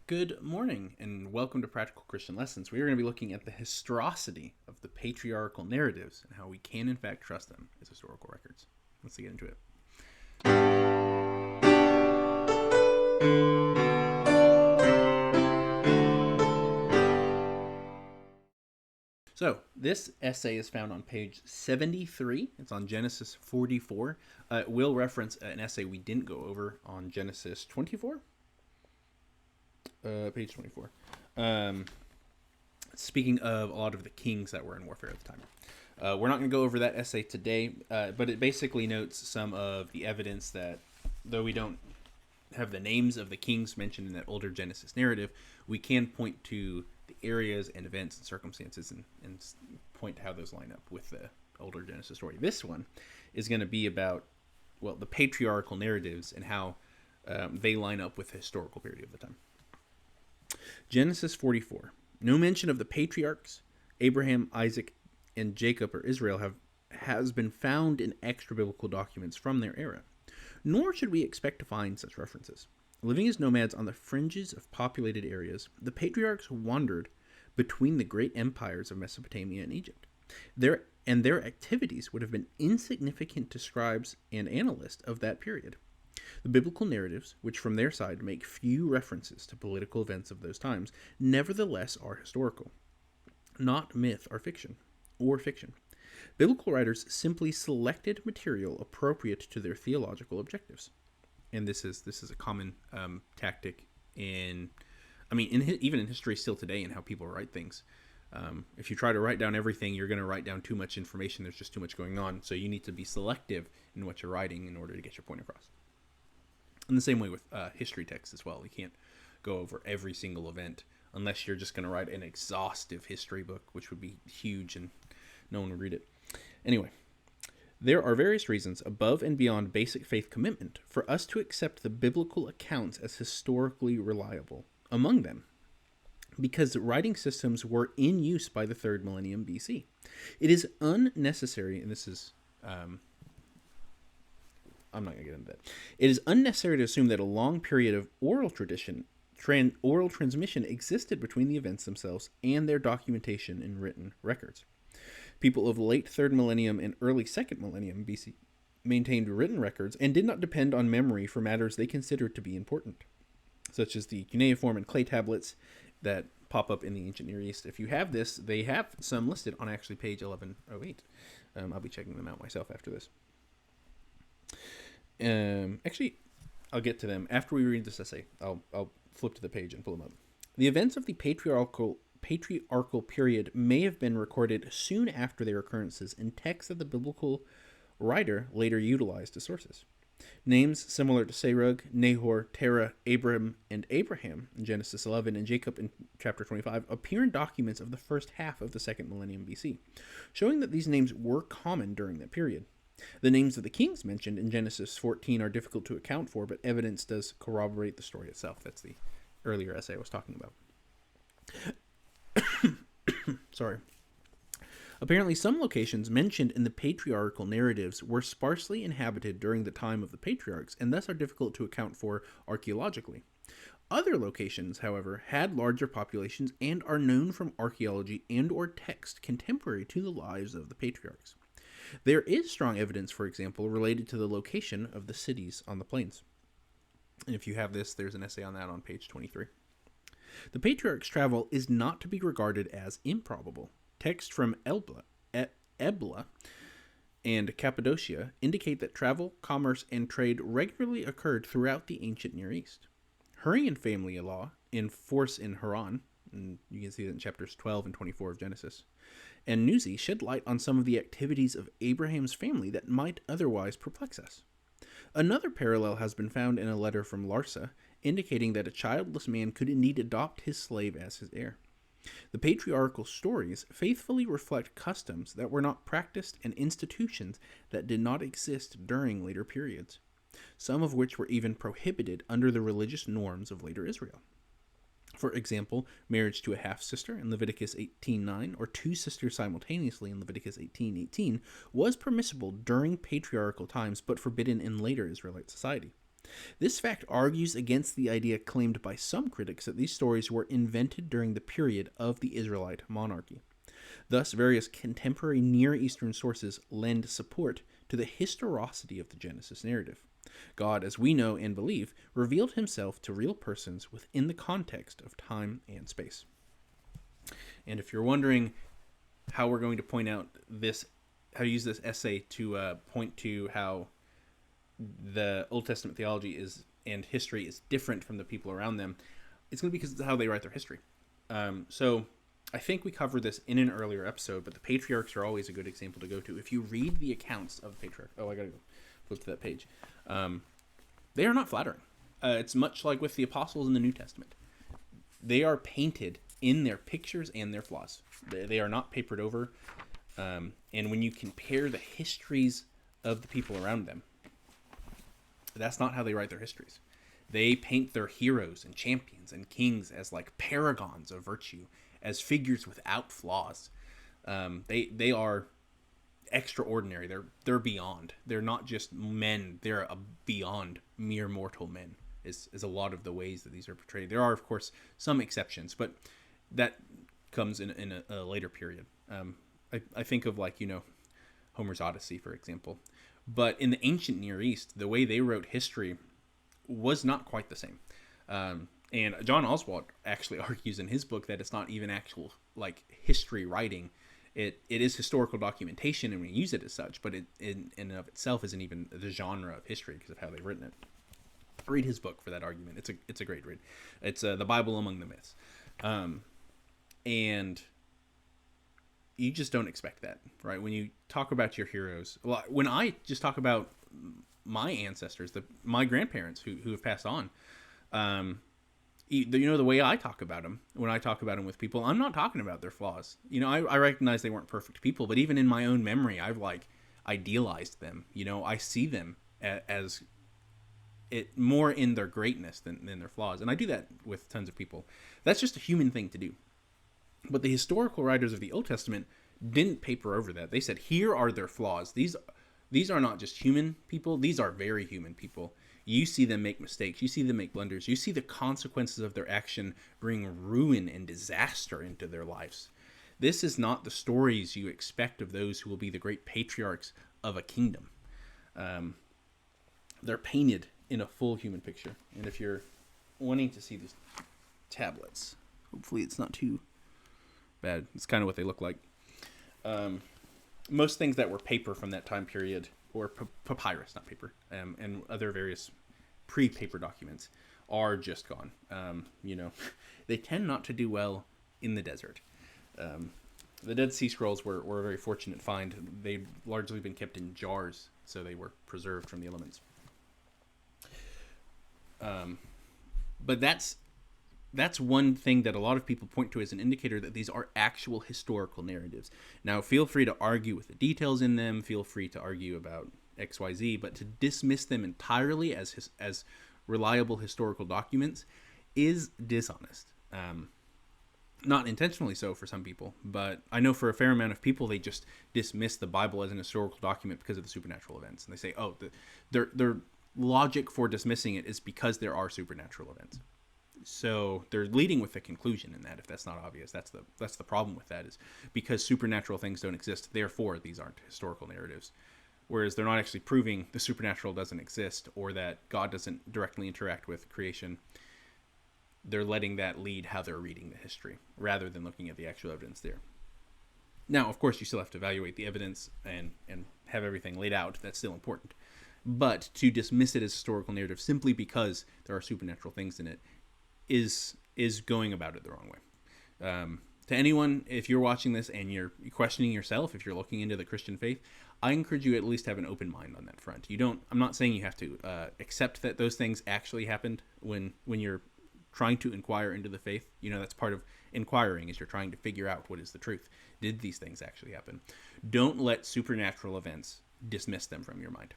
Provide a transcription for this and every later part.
Good morning, and welcome to Practical Christian Lessons. We are going to be looking at the historicity of the patriarchal narratives and how we can, in fact, trust them as historical records. Let's get into it. So, this essay is found on page 73. It's on Genesis 44. It will reference an essay we didn't go over on Genesis 24. Page 24. Speaking of a lot of the kings that were in warfare at the time. We're not going to go over that essay today, but it basically notes some of the evidence that, though we don't have the names of the kings mentioned in that older Genesis narrative, we can point to the areas and events and circumstances and point to how those line up with the older Genesis story. This one is going to be about, the patriarchal narratives and how they line up with the historical period of the time. Genesis 44. No mention of the patriarchs, Abraham, Isaac, and Jacob or Israel has been found in extra-biblical documents from their era, nor should we expect to find such references. Living as nomads on the fringes of populated areas, the patriarchs wandered between the great empires of Mesopotamia and Egypt. Their activities would have been insignificant to scribes and analysts of that period. The biblical narratives, which from their side make few references to political events of those times, nevertheless are historical, not myth or fiction. Biblical writers simply selected material appropriate to their theological objectives. And this is a common tactic even in history still today, in how people write things. If you try to write down everything, you're going to write down too much information. There's just too much going on. So you need to be selective in what you're writing in order to get your point across. In the same way with history texts as well. You can't go over every single event unless you're just going to write an exhaustive history book, which would be huge and no one would read it. Anyway, there are various reasons above and beyond basic faith commitment for us to accept the biblical accounts as historically reliable. Among them, because writing systems were in use by the 3rd millennium BC. It is unnecessary, and this is... I'm not going to get into that. It is unnecessary to assume that a long period of oral transmission existed between the events themselves and their documentation in written records. People of late 3rd millennium and early 2nd millennium BC maintained written records and did not depend on memory for matters they considered to be important, such as the cuneiform and clay tablets that pop up in the ancient Near East. If you have this, they have some listed on actually page 1108. I'll be checking them out myself after this. Actually, I'll get to them after we read this essay. I'll flip to the page and pull them up. The events of the patriarchal period may have been recorded soon after their occurrences in texts that the biblical writer later utilized as sources. Names similar to Serug, Nahor, Terah, Abram, and Abraham in Genesis 11 and Jacob in chapter 25 appear in documents of the first half of the 2nd millennium BC, showing that these names were common during that period. The names of the kings mentioned in Genesis 14 are difficult to account for, but evidence does corroborate the story itself. That's the earlier essay I was talking about. Sorry. Apparently, some locations mentioned in the patriarchal narratives were sparsely inhabited during the time of the patriarchs, and thus are difficult to account for archaeologically. Other locations, however, had larger populations and are known from archaeology and or text contemporary to the lives of the patriarchs. There is strong evidence, for example, related to the location of the cities on the plains. And if you have this, there's an essay on that on page 23. The patriarchs' travel is not to be regarded as improbable. Texts from Ebla and Cappadocia indicate that travel, commerce, and trade regularly occurred throughout the ancient Near East. Hurrian family law in force in Haran, and you can see that in chapters 12 and 24 of Genesis, and Nuzi shed light on some of the activities of Abraham's family that might otherwise perplex us. Another parallel has been found in a letter from Larsa, indicating that a childless man could indeed adopt his slave as his heir. The patriarchal stories faithfully reflect customs that were not practiced and institutions that did not exist during later periods, some of which were even prohibited under the religious norms of later Israel. For example, marriage to a half-sister in Leviticus 18:9 or two sisters simultaneously in Leviticus 18:18 was permissible during patriarchal times but forbidden in later Israelite society. This fact argues against the idea claimed by some critics that these stories were invented during the period of the Israelite monarchy. Thus, various contemporary Near Eastern sources lend support to the historicity of the Genesis narrative. God, as we know and believe, revealed himself to real persons within the context of time and space. And if you're wondering how we're going to point out this, how to use this essay to point to how the Old Testament theology is and history is different from the people around them, it's going to be because of how they write their history. So I think we covered this in an earlier episode, but the patriarchs are always a good example to go to. If you read the accounts of the patriarchs, I gotta go flip to that page. They are not flattering. It's much like with the apostles in the New Testament. They are painted in their pictures and their flaws. They are not papered over. And when you compare the histories of the people around them, that's not how they write their histories. They paint their heroes and champions and kings as like paragons of virtue, as figures without flaws. They are extraordinary. They're beyond. They're not just men. They're beyond mere mortal men. Is a lot of the ways that these are portrayed. There are, of course, some exceptions, but that comes in a later period. I think of, like, Homer's Odyssey, for example. But in the ancient Near East, the way they wrote history was not quite the same. And John Oswald actually argues in his book that it's not even actual, like, history writing. It is historical documentation, and we use it as such, but it in and of itself isn't even the genre of history because of how they've written it. Read his book for that argument. It's a great read. It's The Bible Among the Myths. And you just don't expect that, right? When you talk about your heroes, well, when I just talk about my ancestors, my grandparents who have passed on, the way I talk about them, when I talk about them with people, I'm not talking about their flaws. I recognize they weren't perfect people, but even in my own memory, I've idealized them. I see them as it more in their greatness than their flaws. And I do that with tons of people. That's just a human thing to do. But the historical writers of the Old Testament didn't paper over that. They said, here are their flaws. These are not just human people. These are very human people. You see them make mistakes. You see them make blunders. You see the consequences of their action bring ruin and disaster into their lives. This is not the stories you expect of those who will be the great patriarchs of a kingdom. They're painted in a full human picture. And if you're wanting to see these tablets, hopefully it's not too bad. It's kind of what they look like. Most things that were paper from that time period, or papyrus, not paper, and other various pre-paper documents are just gone. They tend not to do well in the desert. The Dead Sea Scrolls were a very fortunate find. They'd largely been kept in jars, so they were preserved from the elements. But that's one thing that a lot of people point to as an indicator that these are actual historical narratives. Now, feel free to argue with the details in them. Feel free to argue about XYZ, but to dismiss them entirely as reliable historical documents is dishonest. Not intentionally so for some people, but I know for a fair amount of people, they just dismiss the Bible as an historical document because of the supernatural events. And they say, oh, their logic for dismissing it is because there are supernatural events. So they're leading with the conclusion in that, if that's not obvious. That's the problem with that, is because supernatural things don't exist, therefore these aren't historical narratives. Whereas they're not actually proving the supernatural doesn't exist or that God doesn't directly interact with creation. They're letting that lead how they're reading the history rather than looking at the actual evidence there. Now, of course, you still have to evaluate the evidence and have everything laid out. That's still important. But to dismiss it as historical narrative simply because there are supernatural things in it is going about it the wrong way. To anyone, if you're watching this and you're questioning yourself, if you're looking into the Christian faith, I encourage you at least have an open mind on that front. I'm not saying you have to accept that those things actually happened when you're trying to inquire into the faith. That's part of inquiring, is you're trying to figure out what is the truth. Did these things actually happen? Don't let supernatural events dismiss them from your mind.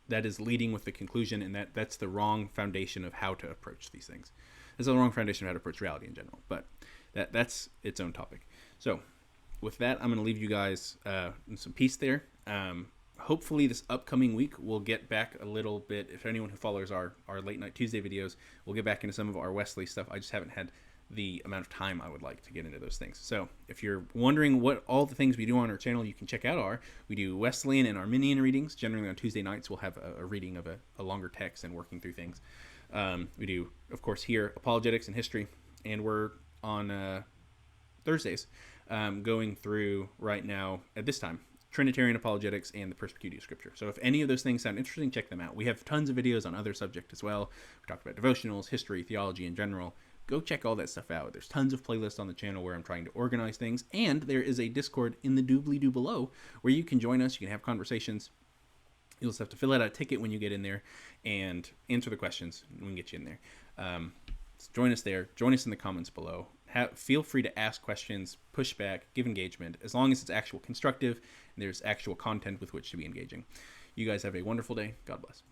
That is leading with the conclusion, and that's the wrong foundation of how to approach these things. It's the wrong foundation of how to approach reality in general, but that's its own topic. So with that, I'm going to leave you guys in some peace there. hopefully this upcoming week we'll get back a little bit. If anyone who follows our late night Tuesday videos, we'll get back into some of our Wesley stuff. I just haven't had the amount of time I would like to get into those things. So if you're wondering what all the things we do on our channel, you can check out we do Wesleyan and Arminian readings. Generally on Tuesday nights, we'll have a reading of a longer text and working through things. We do, of course, here apologetics and history, and we're on Thursdays going through right now at this time Trinitarian apologetics and the perspicuity of Scripture. So if any of those things sound interesting, check them out. We have tons of videos on other subjects as well. We talked about devotionals, history, theology in general. Go check all that stuff out. There's tons of playlists on the channel where I'm trying to organize things, and there is a Discord in the doobly-doo below where you can join us. You can have conversations. You'll just have to fill out a ticket when you get in there and answer the questions, and we can get you in there. So join us there. Join us in the comments below. Feel free to ask questions, push back, give engagement, as long as it's actual constructive and there's actual content with which to be engaging. You guys have a wonderful day. God bless.